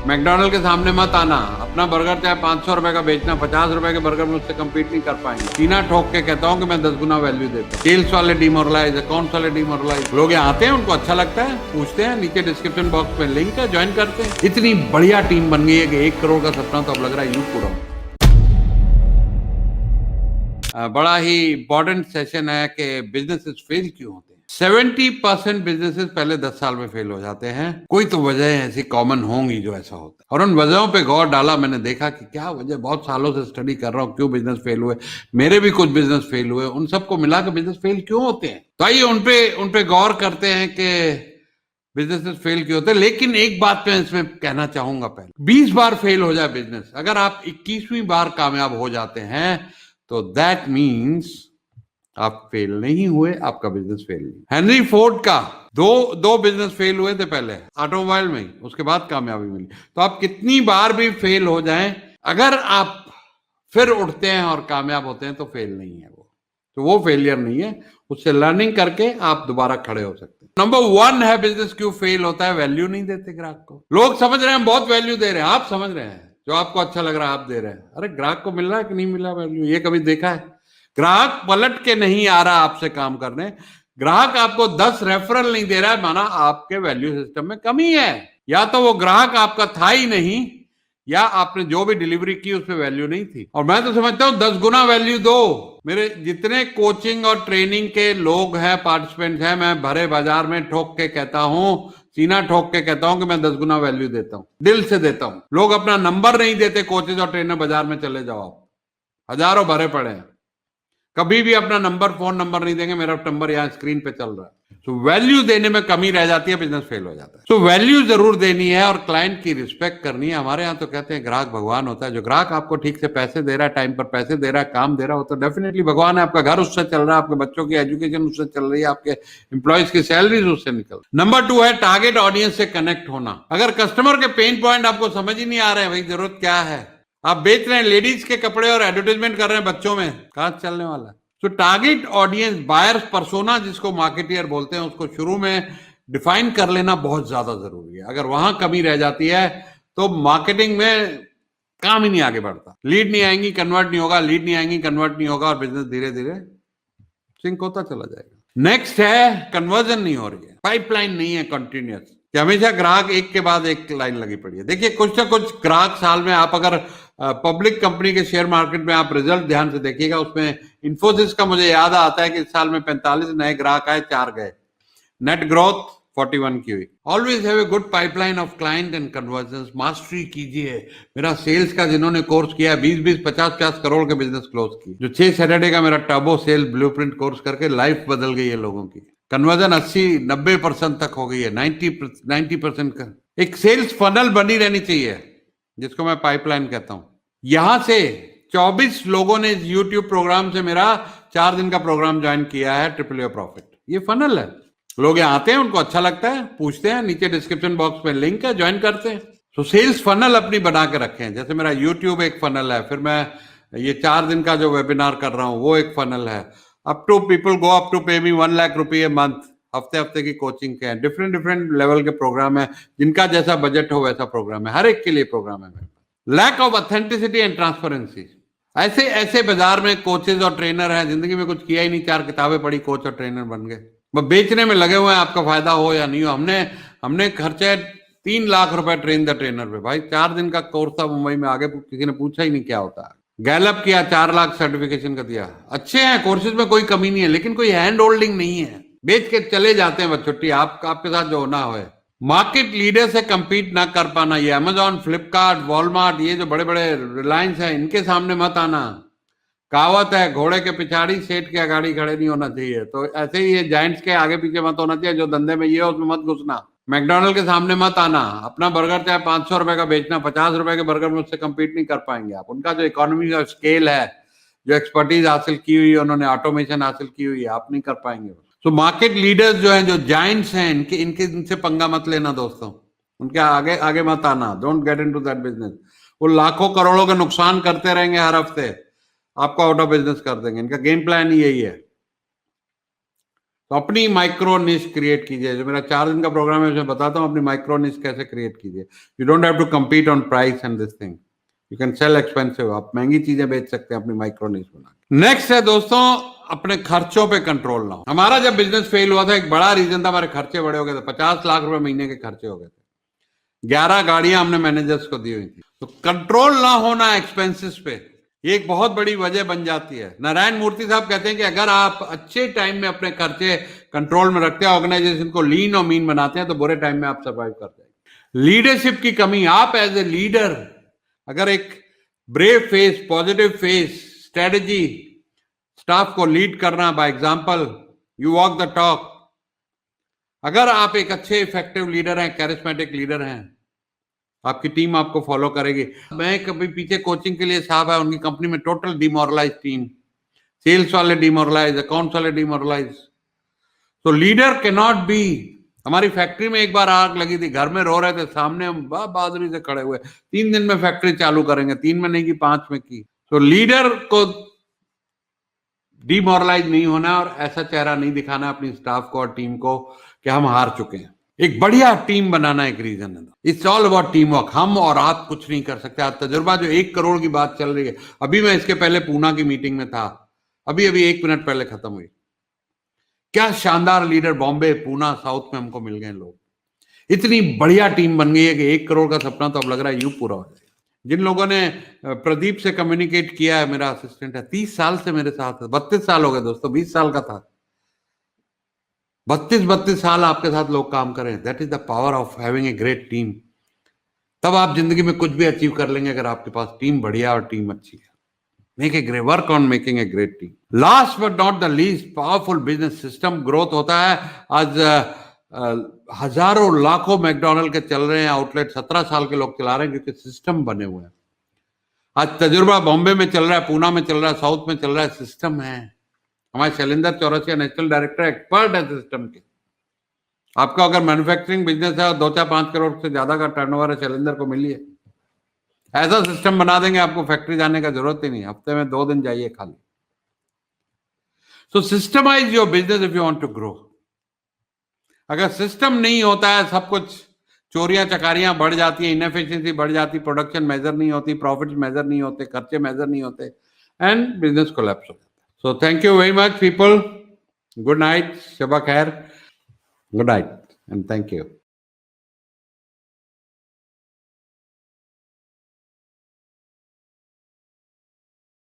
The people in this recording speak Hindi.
मैकडॉनल्ड के सामने मत आना, अपना बर्गर चाहे 500 रुपए का बेचना, 50 रुपए के बर्गर में उससे कम्पीट नहीं कर पाएंगे। सीना ठोक के कहता हूँ कि मैं 10 गुना वैल्यू देता हूँ। सेल्स वाले डिमोरलाइज, अकाउंट्स वाले डिमोरलाइज। लोग यहाँ आते हैं, उनको अच्छा लगता है, पूछते हैं, नीचे डिस्क्रिप्शन बॉक्स में लिंक है, ज्वाइन करते हैं। इतनी बढ़िया टीम बन गई है कि 1 करोड़ का सपना तो अब लग रहा है यूं पूरा। बड़ा ही इंपॉर्टेंट सेशन है कि बिजनेसेस फेल क्यों होते हैं। 70% बिजनेसेस पहले 10 साल में फेल हो जाते हैं। कोई तो वजह ऐसी कॉमन होंगी जो ऐसा होता है, और उन वजहों पे गौर डाला मैंने, देखा कि क्या वजह, बहुत सालों से स्टडी कर रहा हूँ क्यों बिजनेस फेल हुए, मेरे भी कुछ बिजनेस फेल हुए, उन सबको मिला के बिजनेस फेल क्यों होते हैं। तो आइए उन पे गौर करते हैं कि बिजनेस फेल क्यों होते हैं। लेकिन एक बात मैं इसमें कहना चाहूंगा, पहले 20 बार फेल हो जाए बिजनेस, अगर आप 21वीं बार कामयाब हो जाते हैं तो दैट मीन्स आप फेल नहीं हुए, आपका बिजनेस फेल नहीं। हेनरी फोर्ड का दो बिजनेस फेल हुए थे पहले ऑटोमोबाइल में ही, उसके बाद कामयाबी मिली। तो आप कितनी बार भी फेल हो जाएं, अगर आप फिर उठते हैं और कामयाब होते हैं तो फेल नहीं है वो, तो वो फेलियर नहीं है, उससे लर्निंग करके आप दोबारा खड़े हो सकते हैं। नंबर 1 है बिजनेस क्यों फेल होता है, वैल्यू नहीं देते ग्राहक को। लोग समझ रहे हैं बहुत वैल्यू दे रहे हैं, आप समझ रहे हैं जो आपको अच्छा लग रहा है आप दे रहे हैं, अरे ग्राहक को मिल रहा है कि नहीं मिल रहा वैल्यू, ये कभी देखा है? ग्राहक पलट के नहीं आ रहा आपसे काम करने, ग्राहक आपको 10 रेफरल नहीं दे रहा है, माना आपके वैल्यू सिस्टम में कमी है। या तो वो ग्राहक आपका था ही नहीं, या आपने जो भी डिलीवरी की उसमें वैल्यू नहीं थी। और मैं तो समझता हूं 10 गुना वैल्यू दो। मेरे जितने कोचिंग और ट्रेनिंग के लोग हैं, पार्टिसिपेंट्स हैं, मैं भरे बाजार में ठोक के कहता हूं, सीना ठोक के कहता हूं कि मैं 10 गुना वैल्यू देता हूं, दिल से देता हूं। लोग अपना नंबर नहीं देते, कोचेज और ट्रेनर बाजार में चले जाओ आप, हजारों भरे पड़े हैं, कभी भी अपना नंबर, फोन नंबर नहीं देंगे। मेरा नंबर यहाँ स्क्रीन पे चल रहा है। तो वैल्यू देने में कमी रह जाती है, बिजनेस फेल हो जाता है। तो वैल्यू जरूर देनी है और क्लाइंट की रिस्पेक्ट करनी है। हमारे यहाँ तो कहते हैं ग्राहक भगवान होता है। जो ग्राहक आपको ठीक से पैसे दे रहा है, टाइम पर पैसे दे रहा है, काम दे रहा हो, तो डेफिनेटली भगवान है। आपका घर उससे चल रहा है, आपके बच्चों की एजुकेशन उससे चल रही है, आपके एम्प्लॉयज की सैलरीज उससे निकल। नंबर 2 है टारगेट ऑडियंस से कनेक्ट होना। अगर कस्टमर के पेन पॉइंट आपको समझ ही नहीं आ रहे हैं, भाई जरूरत क्या है, आप बेच रहे हैं लेडीज के कपड़े और एडवर्टाइजमेंट कर रहे हैं बच्चों में, कहां चलने वाला है। तो टारगेट ऑडियंस, बायर्स पर्सोना जिसको मार्केटियर बोलते हैं, उसको शुरू में डिफाइन कर लेना बहुत ज्यादा जरूरी है। अगर वहां कमी रह जाती है तो मार्केटिंग में काम ही नहीं आगे बढ़ता। लीड नहीं आएंगी, कन्वर्ट नहीं होगा, लीड नहीं आएंगी, कन्वर्ट नहीं होगा, और बिजनेस धीरे धीरे सिंक होता चला जाएगा। नेक्स्ट है कन्वर्जन नहीं हो रही है, पाइपलाइन नहीं है कंटिन्यूस, कि हमेशा ग्राहक एक के बाद एक लाइन लगी पड़ी है। देखिए कुछ ना कुछ ग्राहक साल में, आप अगर पब्लिक कंपनी के शेयर मार्केट में आप रिजल्ट ध्यान से देखिएगा, उसमें इन्फोसिस का मुझे याद आता है कि इस साल में 45 नए ग्राहक आए, 4 गए, नेट ग्रोथ 41 की हुई। Always have a good pipeline of client and conversion, mastery कीजिए। मेरा सेल्स का जिन्होंने कोर्स किया 20-20, 50-50 करोड़ के बिजनेस क्लोज किए। जो 6 सैटरडे का मेरा टर्बो सेल ब्लूप्रिंट कोर्स करके लाइफ बदल गई है लोगों की। कन्वर्जन 80-90% तक हो गई है, 90% का। एक सेल्स फनल बनी रहनी चाहिए, जिसको मैं पाइपलाइन कहता हूं। यहां से 24 लोगों ने इस यूट्यूब प्रोग्राम से मेरा 4 दिन का प्रोग्राम ज्वाइन किया है, ट्रिपल प्रॉफिट। ये फनल है। लोग यहाँ आते हैं, उनको अच्छा लगता है, पूछते हैं, नीचे डिस्क्रिप्शन बॉक्स में लिंक है, ज्वाइन करते हैं। तो सेल्स फनल अपनी बना के रखे हैं। जैसे मेरा यूट्यूब एक फनल है, फिर मैं ये 4 दिन का जो वेबिनार कर रहा हूं वो एक फनल है। Up to people go up to pay me 1 lakh रुपये मंथ, हफ्ते हफ्ते की कोचिंग के हैं, डिफरेंट लेवल के प्रोग्राम है, जिनका जैसा बजट हो वैसा प्रोग्राम है, हर एक के लिए प्रोग्राम है। Lack of authenticity and transparency. ऐसे ऐसे बाजार में कोचेज और ट्रेनर हैं, जिंदगी में कुछ किया ही नहीं, 4 किताबें पढ़ी, कोच और ट्रेनर बन गए, बस बेचने में लगे हुए हैं, आपका फायदा हो या नहीं हो। हमने खर्चे 3 लाख रुपए ट्रेन द ट्रेनर पे। भाई 4 दिन का कोर्स था मुंबई में, आगे किसी ने पूछा ही नहीं क्या होता है। गैलअप किया, 4 लाख सर्टिफिकेशन का दिया। अच्छे हैं कोर्सेज में, कोई कमी नहीं है, लेकिन कोई हैंड होल्डिंग नहीं है, बेच के चले जाते हैं बस, छुट्टी, आपके साथ जो होना हो। मार्केट लीडर से कंपीट ना कर पाना, ये अमेजॉन, फ्लिपकार्ट, वॉलमार्ट, ये जो बड़े बड़े रिलायंस है, इनके सामने मत आना। कहावत है, घोड़े के पिछाड़ी सेठ के अगाड़ी खड़े नहीं होना चाहिए। तो ऐसे ही ये जायंट्स के आगे पीछे मत होना चाहिए। जो धंधे में ये है उसमें मत घुसना। मैकडॉनल्ड के सामने मत आना, अपना बर्गर चाहे 500 रुपए का बेचना, 50 रुपए के बर्गर में उससे कंपीट नहीं कर पाएंगे आप। उनका जो इकोनॉमी का स्केल है, जो एक्सपर्टीज हासिल की हुई है उन्होंने, ऑटोमेशन हासिल की हुई है, आप नहीं कर पाएंगे। तो मार्केट लीडर्स जो हैं, जो जायंट्स हैं, इनसे पंगा मत लेना दोस्तों, उनके आगे आगे मत आना। Don't get into that business. वो लाखों करोड़ों का नुकसान करते रहेंगे हर हफ्ते, आपको आउट ऑफ बिजनेस कर देंगे। इनका गेम प्लान ही यही है। तो अपनी माइक्रो निश क्रिएट कीजिए। जो मेरा 4 दिन का प्रोग्राम है उसमें बताता हूँ अपनी माइक्रो निश कैसे क्रिएट कीजिए। You don't have to compete on price and this thing, you can sell expensive. आप महंगी चीजें बेच सकते हैं अपनी माइक्रो निश बना के। नेक्स्ट है दोस्तों, अपने खर्चों पे कंट्रोल ना हो। हमारा जब बिजनेस फेल हुआ था, एक बड़ा रीजन था हमारे खर्चे बड़े हो गए थे। 50 लाख रुपए महीने के खर्चे हो गए थे। 11 गाड़ियां हमने मैनेजर्स को दी हुई थी। तो कंट्रोल ना होना एक्सपेंसेस पे, ये एक बहुत बड़ी वजह बन जाती है। नारायण मूर्ति साहब कहते हैं कि अगर आप अच्छे टाइम में अपने खर्चे कंट्रोल में रखते हैं, ऑर्गेनाइजेशन को लीन और मीन बनाते हैं, तो बुरे टाइम में आप सर्वाइव कर जाएंगे। लीडरशिप की कमी, आप एज ए लीडर अगर एक brave face, positive face, strategy, staff को लीड करना by example, you walk the talk. अगर आप एक अच्छे इफेक्टिव लीडर हैं, कैरिस्मेटिक लीडर हैं, आपकी टीम आपको फॉलो करेगी। मैं कभी पीछे कोचिंग के लिए साहब है, उनकी कंपनी में टोटल डिमोरलाइज टीम, सेल्स वाले डिमोरलाइज, अकाउंट्स वाले डिमोरलाइज। तो लीडर कैन नॉट बी। हमारी फैक्ट्री में एक बार आग लगी थी, घर में रो रहे थे, सामने हम बहादुरी से खड़े हुए, 3 दिन में फैक्ट्री चालू करेंगे, 3 में नहीं की 5 में की। तो लीडर को डिमोरलाइज नहीं होना और ऐसा चेहरा नहीं दिखाना अपनी स्टाफ को और टीम को कि हम हार चुके हैं। एक बढ़िया टीम बनाना एक रीजन है। It's all about team work. हम और आप कुछ नहीं कर सकते। आज तजुर्बा जो 1 करोड़ की बात चल रही है, अभी मैं इसके पहले पूना की मीटिंग में था, अभी 1 मिनट पहले खत्म हुई। क्या शानदार लीडर बॉम्बे, पूना, साउथ में हमको मिल गए लोग। इतनी बढ़िया टीम बन गई है कि 1 करोड़ का सपना तो अब लग रहा है यूं पूरा हो जाएगा। जिन लोगों ने प्रदीप से कम्युनिकेट किया है, मेरा असिस्टेंट है, 30 साल से मेरे साथ है। 32 साल हो गए दोस्तों, 20 साल का था, 32 साल आपके साथ लोग काम करें। That is the power of having a great team. तब आप जिंदगी में कुछ भी अचीव कर लेंगे अगर आपके पास टीम बढ़िया और टीम अच्छी है। Make a great work on making a great team. Last but not the least, powerful business system growth होता है। आज हजारों लाखों मैकडॉनल्ड के चल रहे हैं आउटलेट, 17 साल के लोग चला रहे हैं क्योंकि सिस्टम बने हुए हैं। आज तजुर्बा बॉम्बे में चल रहा है, पूना में चल रहा है, साउथ में चल रहा है, सिस्टम है। हमारे Shailendra Chaurasia national director expert है सिस्टम के। आपका अगर मैन्युफैक्चरिंग बिजनेस है और 2-4-5 करोड़ से ज्यादा का टर्नओवर है, शैलेंद्र को मिलिए। ऐसा सिस्टम बना देंगे आपको फैक्ट्री जाने का जरूरत ही नहीं, हफ्ते में 2 दिन जाइए खाली। So systemize your business if you want to grow. अगर सिस्टम नहीं होता है, सब कुछ चोरियां चकारियां बढ़ जाती है, इनएफिशिएंसी बढ़ जाती, प्रोडक्शन मेजर नहीं होती, प्रॉफिट्स मेजर नहीं होते, खर्चे मेजर नहीं होते, एंड बिजनेस कोलैप्स हो जाता है। So thank you very much people. Good night, शबा खैर, good night and thank you.